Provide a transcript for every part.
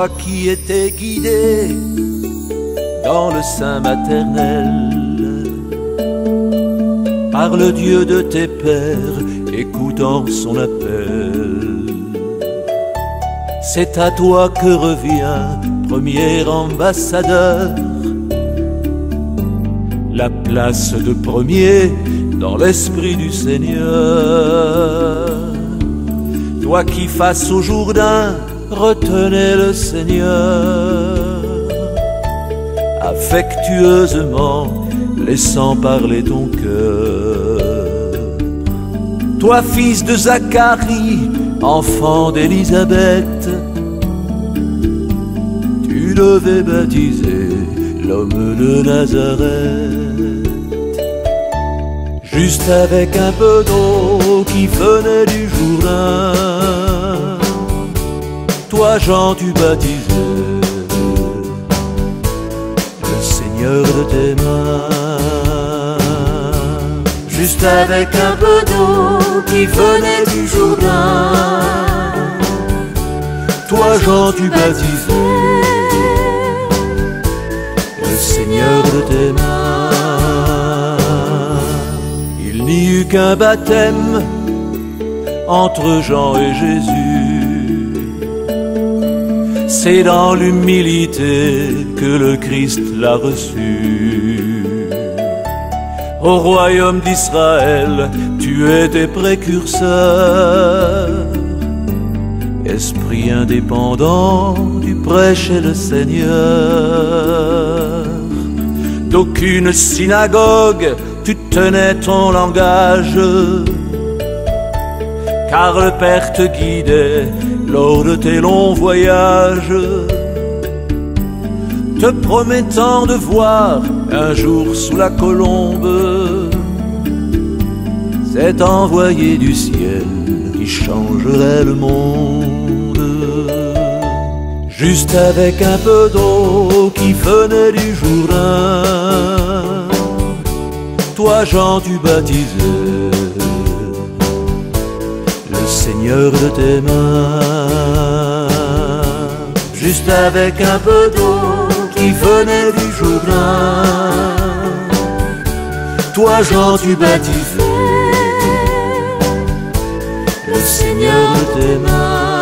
toi qui étais guidé dans le sein maternel par le Dieu de tes pères, écoutant son appel. C'est à toi que revient, premier ambassadeur, la place de premier dans l'esprit du Seigneur. Toi qui face au Jourdain retenais le Seigneur, affectueusement laissant parler ton cœur. Toi fils de Zacharie, enfant d'Élisabeth, tu devais baptiser l'homme de Nazareth. Juste avec un peu d'eau qui venait du Jourdain, toi Jean tu baptisais le Seigneur de tes mains. Juste avec un peu d'eau qui venait du Jourdain, toi Jean tu baptisais le Seigneur de tes mains. Il n'y eut qu'un baptême entre Jean et Jésus. C'est dans l'humilité que le Christ l'a reçu. Au royaume d'Israël, tu étais précurseur. Esprit indépendant, tu prêchais le Seigneur. D'aucune synagogue, tu tenais ton langage, car le Père te guidait lors de tes longs voyages, te promettant de voir un jour sous la colombe cet envoyé du ciel qui changerait le monde. Juste avec un peu d'eau qui venait du Jourdain, toi Jean tu baptisais le Seigneur de tes mains. Juste avec un peu d'eau qui venait du Jourdain, toi Jean tu baptisais le Seigneur de tes mains.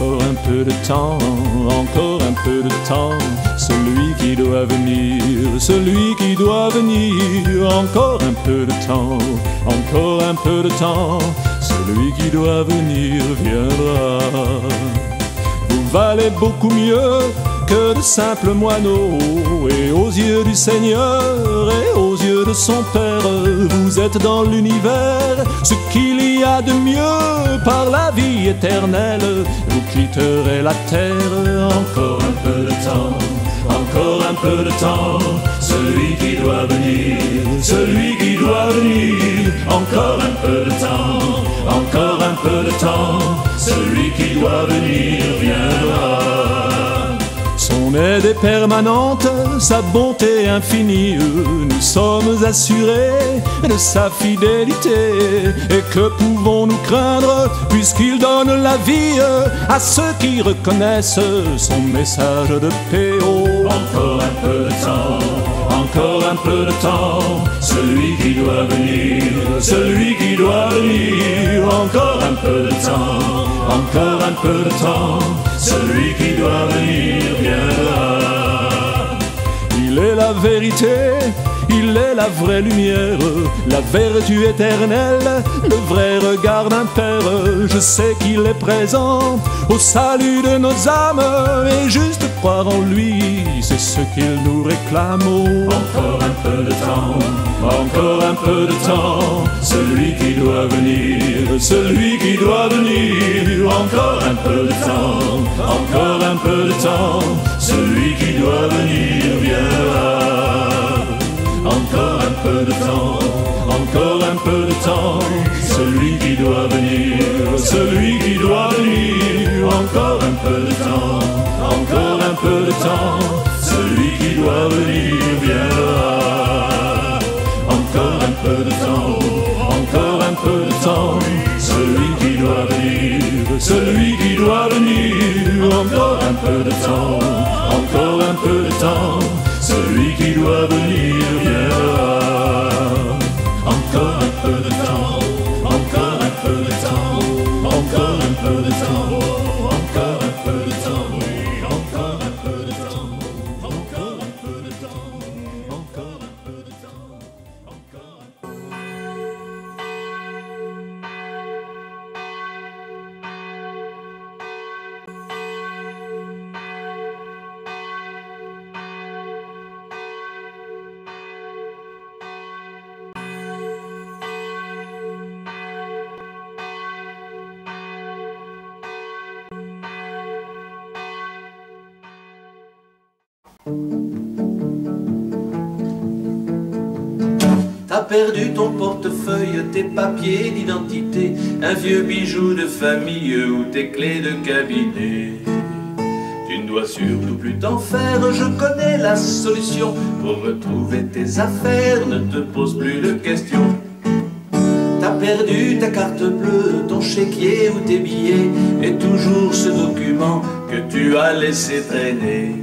Encore un peu de temps, encore un peu de temps, celui qui doit venir, celui qui doit venir. Encore un peu de temps, encore un peu de temps, celui qui doit venir viendra. Vous valez beaucoup mieux que de simples moineaux, et aux yeux du Seigneur et aux yeux de son Père, vous êtes dans l'univers ce qu'il y a de mieux. Par la vie éternelle, vous quitterez la terre. Encore un peu de temps, encore un peu de temps, celui qui doit venir, celui qui doit venir. Encore un peu de temps, encore un peu de temps, celui qui doit venir viendra. Son aide est permanente, sa bonté infinie, nous sommes assurés de sa fidélité. Et que pouvons-nous craindre, puisqu'il donne la vie à ceux qui reconnaissent son message de paix. Oh, encore un peu de temps, encore un peu de temps, celui qui doit venir, celui qui doit venir. Encore un peu de temps, encore un peu de temps, celui qui doit venir viendra. Il est la vérité, il est la vraie lumière, la vertu éternelle, le vrai regard d'un père. Je sais qu'il est présent au salut de nos âmes, et juste croire en lui, c'est ce qu'il nous réclame. Encore un peu de temps, encore un peu de temps, celui qui doit venir, celui qui doit venir. Encore un peu de temps, encore un peu de temps, celui qui doit venir viendra. Encore un peu de temps, encore un peu de temps, celui qui doit venir, celui qui doit venir. Encore un peu de temps, encore un peu de temps, celui qui doit venir viendra. Encore un peu de temps, encore un peu de temps, celui qui doit venir, celui qui doit venir. Encore un peu de temps, encore un peu de temps, celui qui doit venir viendra. Encore un peu de temps, encore un peu de temps, encore un peu de temps, encore un peu de temps, encore un peu de temps, encore un peu de temps, encore un peu de temps, encore un peu de temps. T'as perdu ton portefeuille, tes papiers d'identité, un vieux bijou de famille ou tes clés de cabinet. Tu ne dois surtout plus t'en faire, je connais la solution. Pour retrouver tes affaires, ne te pose plus de questions. T'as perdu ta carte bleue, ton chéquier ou tes billets, et toujours ce document que tu as laissé traîner.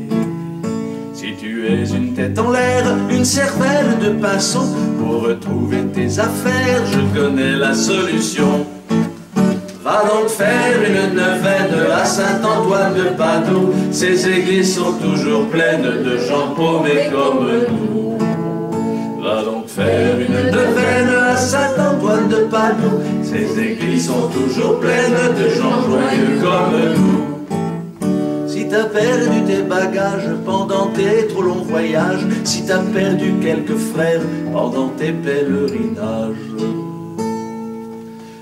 Si tu es une tête en l'air, une cervelle de pinceau, pour retrouver tes affaires, je connais la solution. Va donc faire une neuvaine à Saint-Antoine de Padoue, ces églises sont toujours pleines de gens paumés comme nous. Va donc faire une neuvaine à Saint-Antoine de Padoue, ces églises sont toujours pleines de gens joyeux comme nous. Si t'as perdu tes bagages pendant tes trop longs voyages, si t'as perdu quelques frères pendant tes pèlerinages,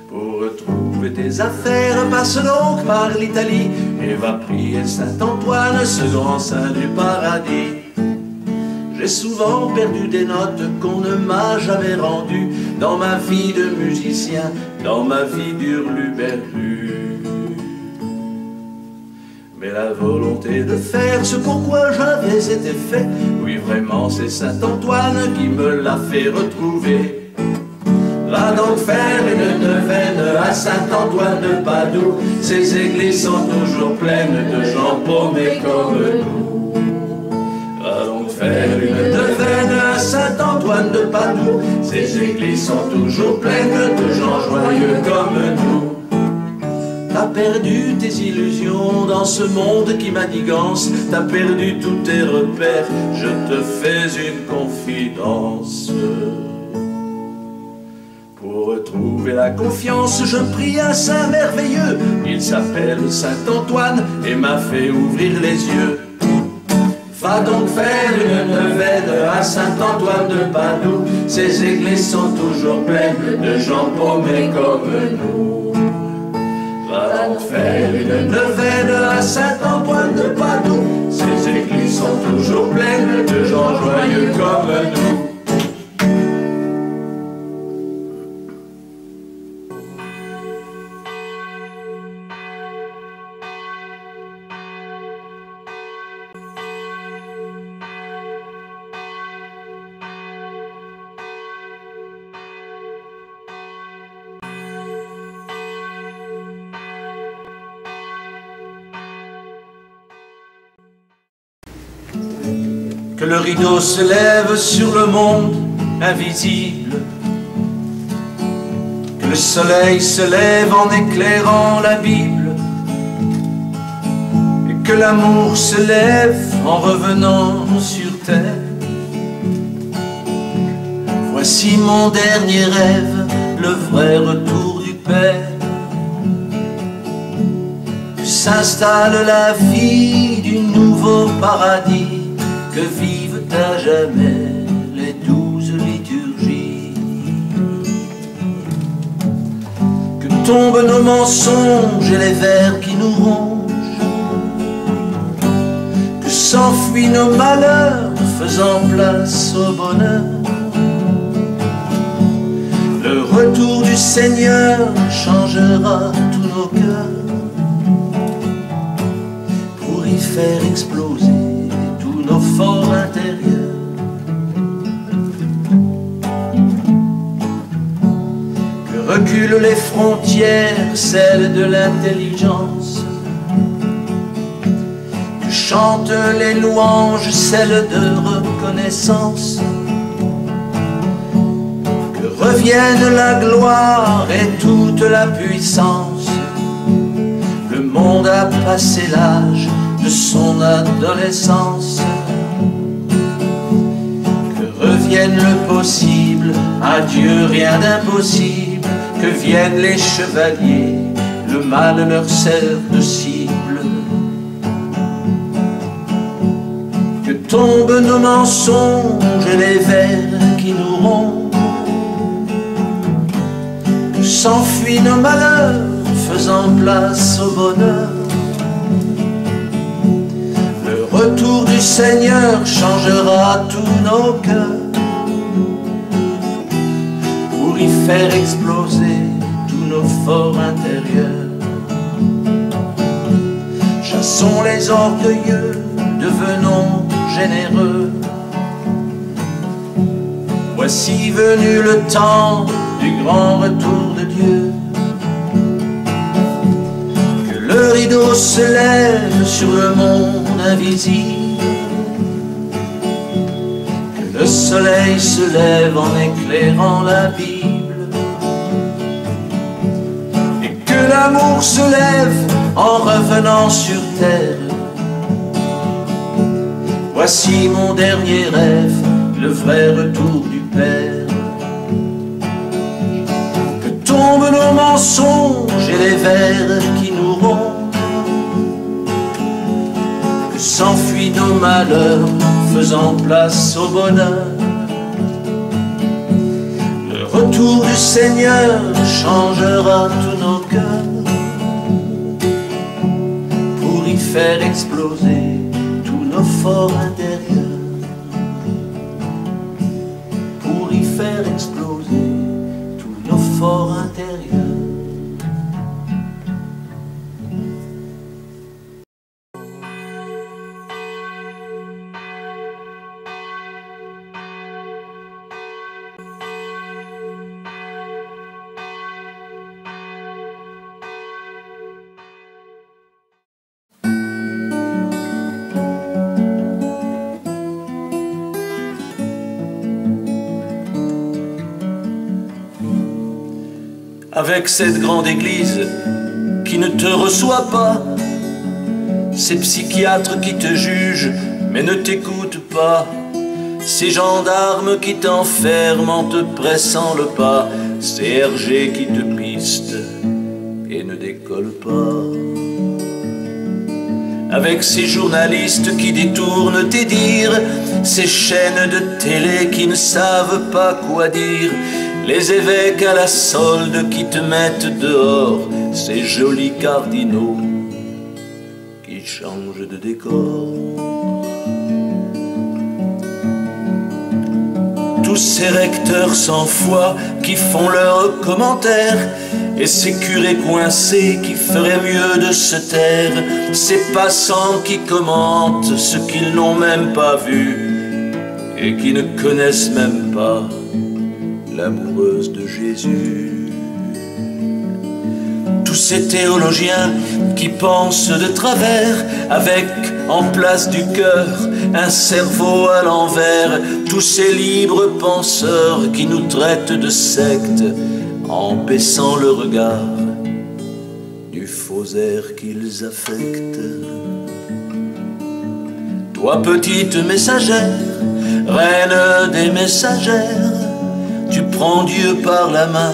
pour retrouver tes affaires, passe donc par l'Italie et va prier Saint-Antoine, ce grand saint du paradis. J'ai souvent perdu des notes qu'on ne m'a jamais rendues, dans ma vie de musicien, dans ma vie d'hurluberlu. Mais la volonté de faire ce pourquoi j'avais été fait, oui vraiment c'est Saint-Antoine qui me l'a fait retrouver. Va donc faire une neuvaine à Saint-Antoine de Padoue, ces églises sont toujours pleines de gens paumés comme nous. Va donc faire une neuvaine à Saint-Antoine de Padoue, ces églises sont toujours pleines de gens joyeux comme nous. T'as perdu tes illusions dans ce monde qui manigance, t'as perdu tous tes repères, je te fais une confidence. Pour retrouver la confiance, je prie un saint merveilleux, il s'appelle Saint-Antoine et m'a fait ouvrir les yeux. Va donc faire une neuvaine à Saint-Antoine de Padoue, ces églises sont toujours pleines de gens paumés comme nous. Va donc faire une neuvaine à Saint-Antoine de Padoue, ces églises sont toujours pleines de gens joyeux comme nous. Que le rideau se lève sur le monde invisible, que le soleil se lève en éclairant la Bible, et que l'amour se lève en revenant sur terre, Voici mon dernier rêve, le vrai retour du Père. Que s'installe la vie du nouveau paradis, que vivent à jamais les 12 liturgies. Que tombent nos mensonges et les vers qui nous rongent, que s'enfuient nos malheurs faisant place au bonheur. Le retour du Seigneur changera tous nos cœurs pour y faire exploser tous nos forts intérieurs. Que reculent les frontières, celles de l'intelligence, que chantent les louanges, celles de reconnaissance. Revienne la gloire et toute la puissance. Le monde a passé l'âge de son adolescence. Que revienne le possible, à Dieu rien d'impossible. Que viennent les chevaliers, le mal leur sert de cible. Que tombent nos mensonges et les vers qui nous rongent. S'enfuient nos malheurs, faisant place au bonheur. Le retour du Seigneur changera tous nos cœurs pour y faire exploser tous nos forts intérieurs. Chassons les orgueilleux, devenons généreux. Voici venu le temps du grand retour de Dieu. Que le rideau se lève sur le monde invisible, que le soleil se lève en éclairant la Bible, et que l'amour se lève en revenant sur terre. Voici mon dernier rêve, le vrai retour du Père. Tombent nos mensonges et les vers qui nous rongent, que s'enfuient nos malheurs, faisant place au bonheur. Le retour du Seigneur changera tous nos cœurs pour y faire exploser tous nos forts intérieurs. Pour y faire exploser tous nos forts intérieurs. Avec cette grande église qui ne te reçoit pas, ces psychiatres qui te jugent mais ne t'écoutent pas, ces gendarmes qui t'enferment en te pressant le pas, ces RG qui te pistent et ne décollent pas. Avec ces journalistes qui détournent tes dires, ces chaînes de télé qui ne savent pas quoi dire, les évêques à la solde qui te mettent dehors, ces jolis cardinaux qui changent de décor. Tous ces recteurs sans foi qui font leurs commentaires, et ces curés coincés qui feraient mieux de se taire, ces passants qui commentent ce qu'ils n'ont même pas vu et qui ne connaissent même pas l'amoureuse de Jésus. Tous ces théologiens qui pensent de travers, avec en place du cœur un cerveau à l'envers, tous ces libres penseurs qui nous traitent de secte en baissant le regard du faux air qu'ils affectent. Toi petite messagère, reine des messagères, tu prends Dieu par la main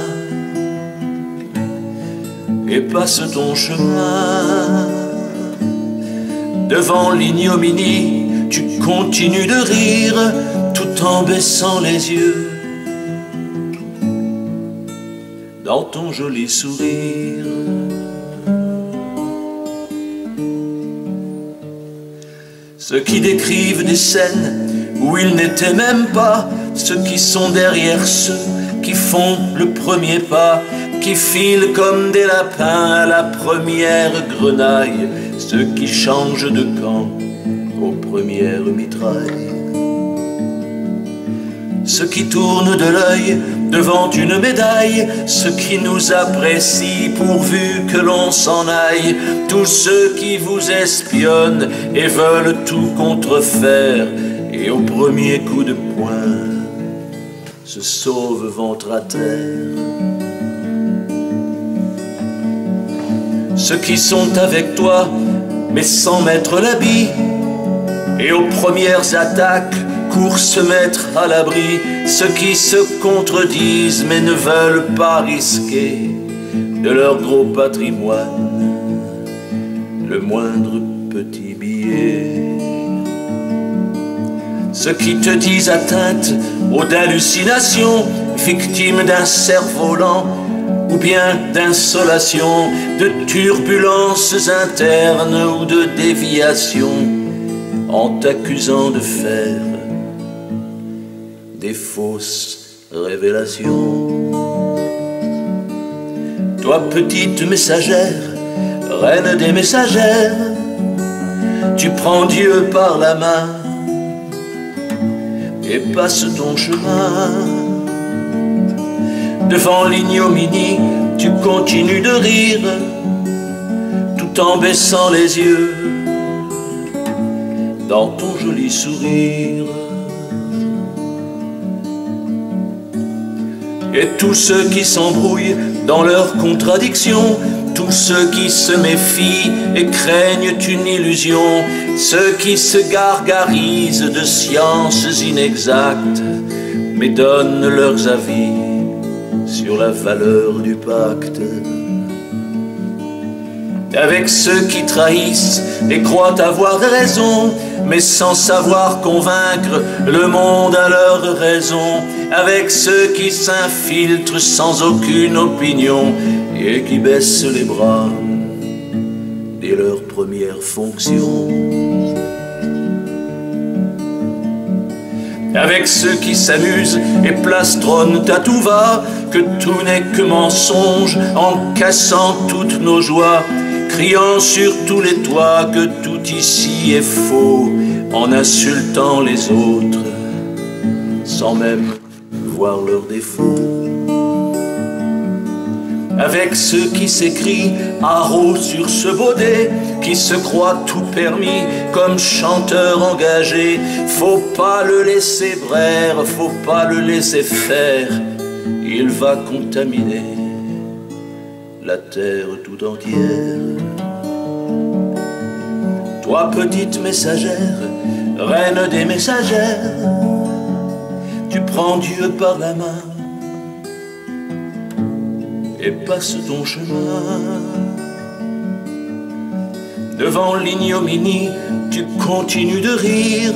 et passe ton chemin. Devant l'ignominie, tu continues de rire tout en baissant les yeux. Dans ton joli sourire, ceux qui décrivent des scènes où ils n'étaient même pas, ceux qui sont derrière ceux qui font le premier pas, qui filent comme des lapins à la première grenaille, ceux qui changent de camp aux premières mitrailles, ceux qui tournent de l'œil devant une médaille, ceux qui nous apprécient pourvu que l'on s'en aille, tous ceux qui vous espionnent et veulent tout contrefaire, et au premier coup de poing se sauvent ventre à terre. Ceux qui sont avec toi mais sans mettre l'habit, et aux premières attaques courent se mettre à l'abri, ceux qui se contredisent mais ne veulent pas risquer de leur gros patrimoine le moindre petit billet. Ceux qui te disent atteinte aux hallucinations, victime d'un cerf-volant ou bien d'insolation, de turbulences internes ou de déviations, en t'accusant de faire des fausses révélations. Toi petite messagère, reine des messagères, tu prends Dieu par la main et passe ton chemin. Devant l'ignominie, tu continues de rire tout en baissant les yeux dans ton joli sourire. Et tous ceux qui s'embrouillent dans leurs contradictions, tous ceux qui se méfient et craignent une illusion, ceux qui se gargarisent de sciences inexactes, mais donnent leurs avis sur la valeur du pacte. Avec ceux qui trahissent et croient avoir raison, mais sans savoir convaincre le monde à leur raison. Avec ceux qui s'infiltrent sans aucune opinion et qui baissent les bras dès leur première fonction. Avec ceux qui s'amusent et plastronnent à tout va que tout n'est que mensonge, en cassant toutes nos joies, criant sur tous les toits que tout ici est faux, en insultant les autres sans même voir leurs défauts. Avec ceux qui s'écrient haro sur ce baudet, qui se croient tout permis comme chanteur engagé. Faut pas le laisser braire, faut pas le laisser faire, il va contaminer la terre tout entière. Toi petite messagère, reine des messagères, tu prends Dieu par la main et passe ton chemin. Devant l'ignominie, tu continues de rire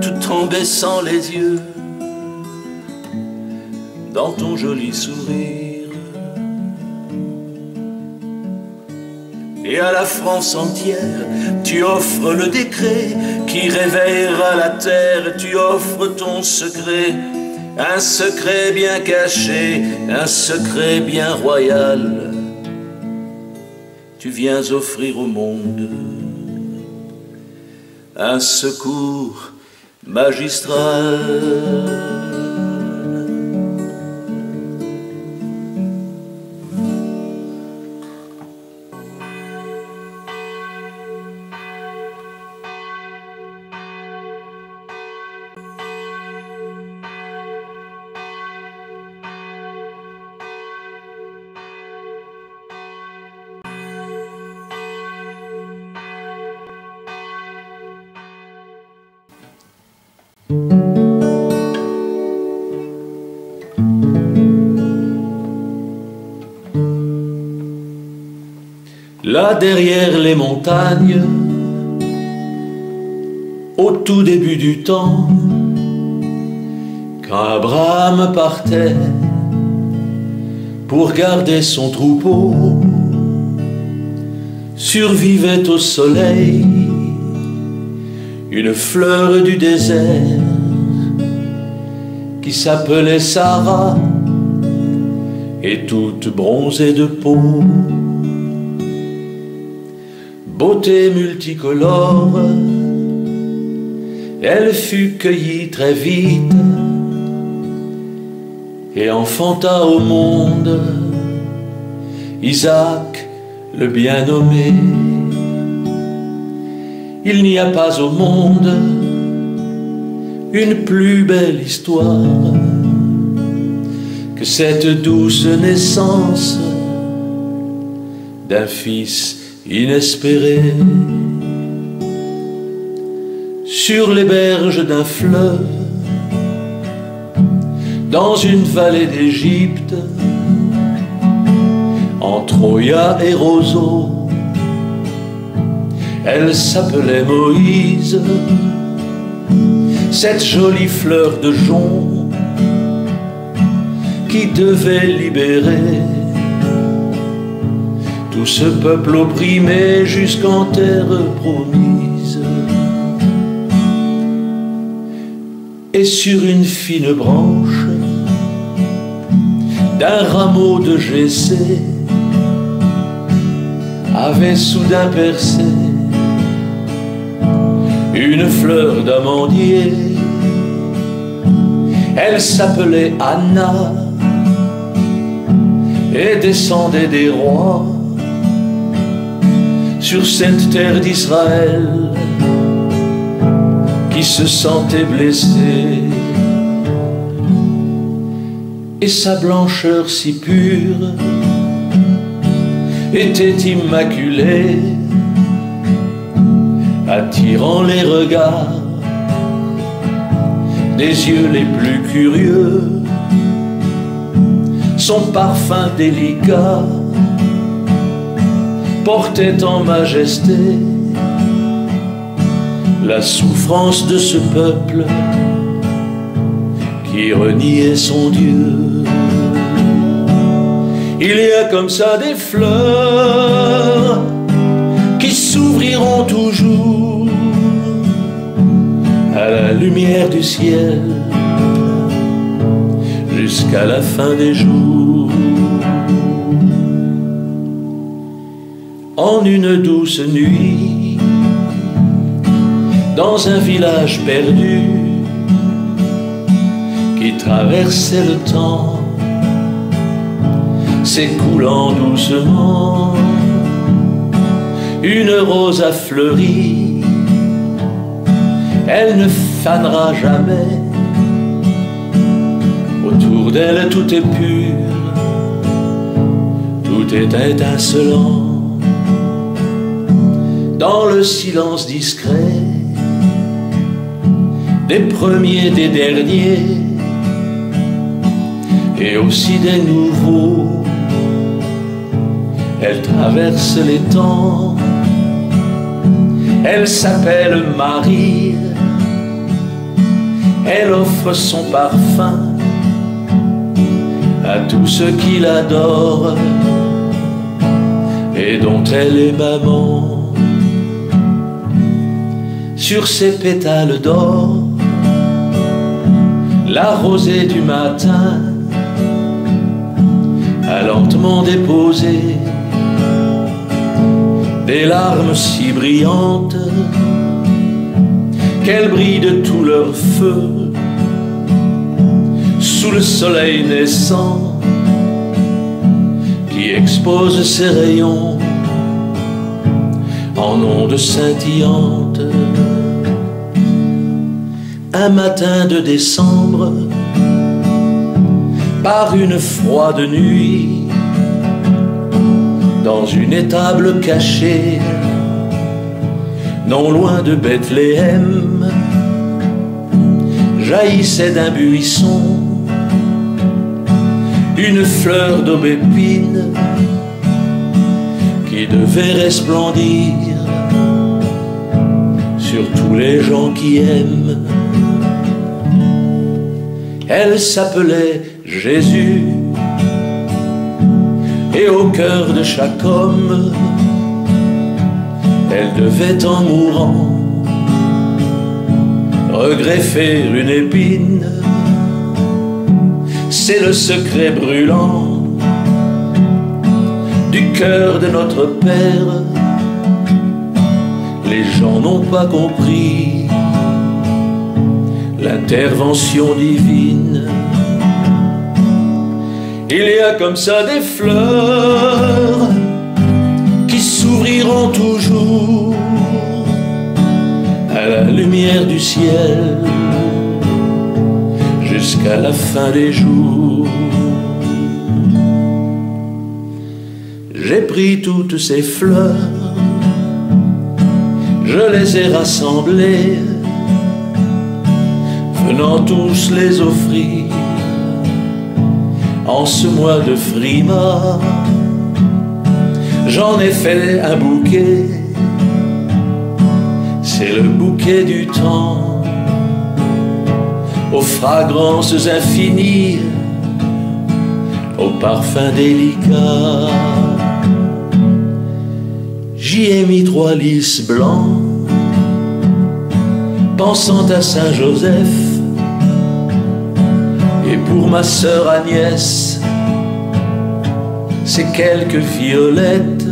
tout en baissant les yeux dans ton joli sourire. Et à la France entière, tu offres le décret qui réveillera la terre, tu offres ton secret. Un secret bien caché, un secret bien royal, tu viens offrir au monde un secours magistral. là derrière les montagnes, au tout début du temps, quand Abraham partait pour garder son troupeau, survivait au soleil une fleur du désert qui s'appelait Sarah, et toute bronzée de peau. Beauté multicolore, elle fut cueillie très vite et enfanta au monde Isaac le bien nommé. Il n'y a pas au monde une plus belle histoire que cette douce naissance d'un fils inespéré. Sur les berges d'un fleuve, dans une vallée d'Égypte, entre Oya et Roseau, elle s'appelait Moïse, cette jolie fleur de jonc qui devait libérer tout ce peuple opprimé jusqu'en terre promise. Et sur une fine branche d'un rameau de Jessé avait soudain percé une fleur d'amandier. Elle s'appelait Anna et descendait des rois sur cette terre d'Israël qui se sentait blessée. Et sa blancheur si pure était immaculée, attirant les regards des yeux les plus curieux. Son parfum délicat portait en majesté la souffrance de ce peuple qui reniait son Dieu. Il y a comme ça des fleurs qui s'ouvriront toujours à la lumière du ciel jusqu'à la fin des jours. En une douce nuit, dans un village perdu qui traversait le temps, s'écoulant doucement, une rose a fleuri. Elle ne fanera jamais. Autour d'elle tout est pur, tout est étincelant. Dans le silence discret des premiers, des derniers, et aussi des nouveaux, elle traverse les temps. Elle s'appelle Marie, elle offre son parfum à tous ceux qui l'adorent et dont elle est maman. Sur ses pétales d'or, la rosée du matin a lentement déposé des larmes si brillantes qu'elles brillent de tout leur feu sous le soleil naissant qui expose ses rayons en ondes scintillantes. Un matin de décembre, par une froide nuit, dans une étable cachée, non loin de Bethléem, jaillissait d'un buisson une fleur d'aubépine qui qui devait resplendir sur tous les gens qui aiment. Elle s'appelait Jésus, et au cœur de chaque homme, elle devait en mourant regreffer une épine. C'est le secret brûlant du cœur de notre Père. Les gens n'ont pas compris l'intervention divine. Il y a comme ça des fleurs qui s'ouvriront toujours à la lumière du ciel jusqu'à la fin des jours. J'ai pris toutes ces fleurs, je les ai rassemblées, venant tous les offrir en ce mois de frimas. J'en ai fait un bouquet, c'est le bouquet du temps, aux fragrances infinies, aux parfums délicats. J'y ai mis 3 lys blancs, pensant à Saint-Joseph, et pour ma sœur Agnès, c'est quelques violettes.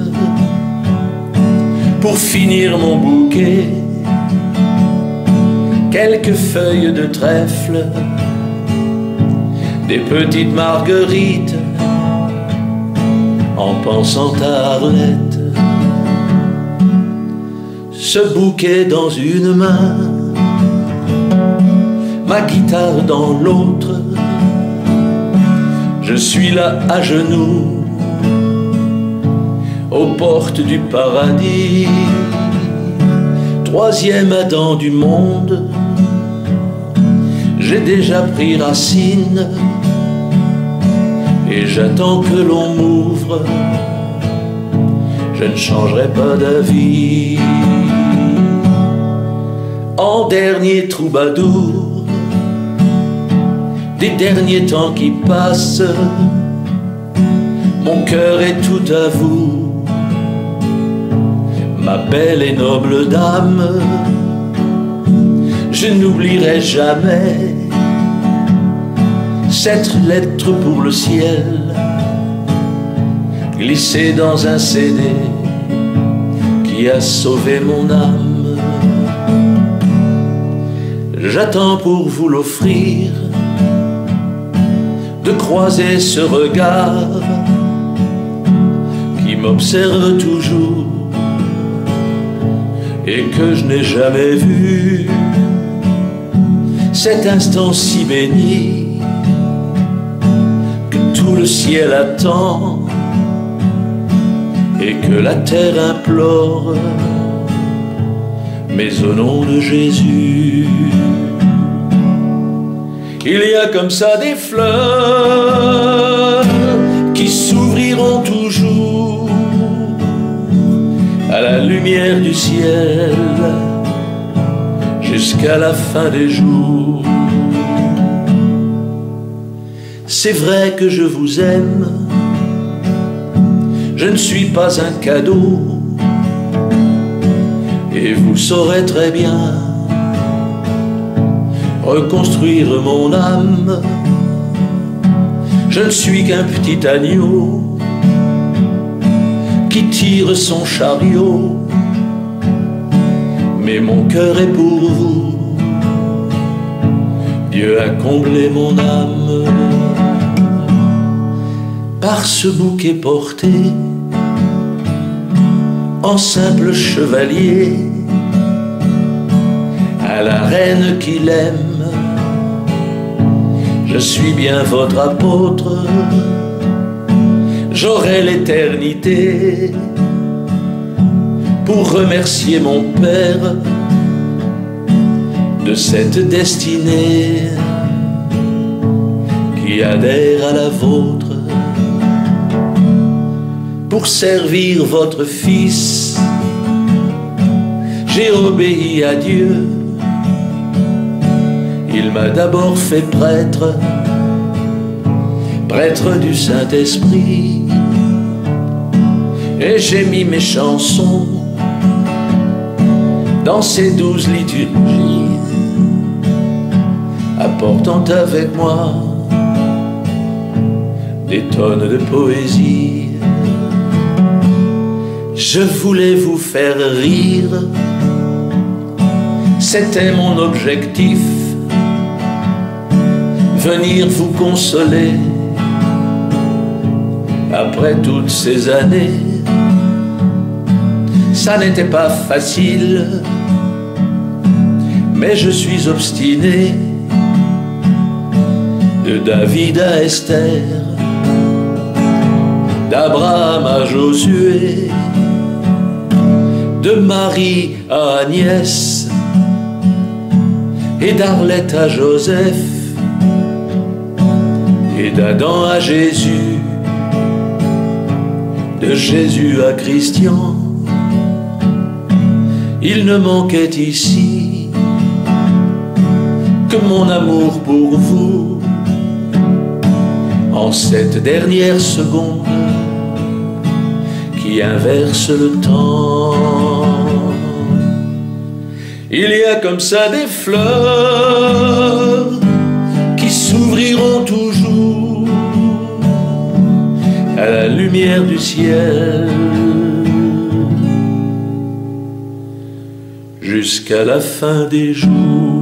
Pour finir mon bouquet, quelques feuilles de trèfle, des petites marguerites, en pensant à Arlette. Ce bouquet dans une main, ma guitare dans l'autre, je suis là à genoux aux portes du paradis. 3e Adam du monde, j'ai déjà pris racine et j'attends que l'on m'ouvre. Je ne changerai pas d'avis. En dernier troubadour des derniers temps qui passent, mon cœur est tout à vous, ma belle et noble dame. Je n'oublierai jamais cette lettre pour le ciel, glissée dans un CD qui a sauvé mon âme. J'attends pour vous l'offrir, de croiser ce regard qui m'observe toujours et que je n'ai jamais vu. Cet instant si béni que tout le ciel attend et que la terre implore, mais au nom de Jésus. Il y a comme ça des fleurs qui s'ouvriront toujours à la lumière du ciel jusqu'à la fin des jours. C'est vrai que je vous aime, je ne suis pas un cadeau, et vous saurez très bien reconstruire mon âme. Je ne suis qu'un petit agneau qui tire son chariot, mais mon cœur est pour vous. Dieu a comblé mon âme par ce bouquet porté en simple chevalier à la reine qu'il aime. Je suis bien votre apôtre, j'aurai l'éternité pour remercier mon Père de cette destinée qui adhère à la vôtre. pour servir votre Fils. J'ai obéi à Dieu. Il m'a d'abord fait prêtre, prêtre du Saint-Esprit. Et j'ai mis mes chansons dans ces 12 liturgies, apportant avec moi des tonnes de poésie. Je voulais vous faire rire, c'était mon objectif, venir vous consoler après toutes ces années. Ça n'était pas facile, mais je suis obstiné. De David à Esther, d'Abraham à Josué, de Marie à Agnès et d'Arlette à Joseph, et d'Adam à Jésus, de Jésus à Christian. Il ne manquait ici que mon amour pour vous. En cette dernière seconde qui inverse le temps, il y a comme ça des fleurs qui s'ouvriront toujours à la lumière du ciel, jusqu'à la fin des jours.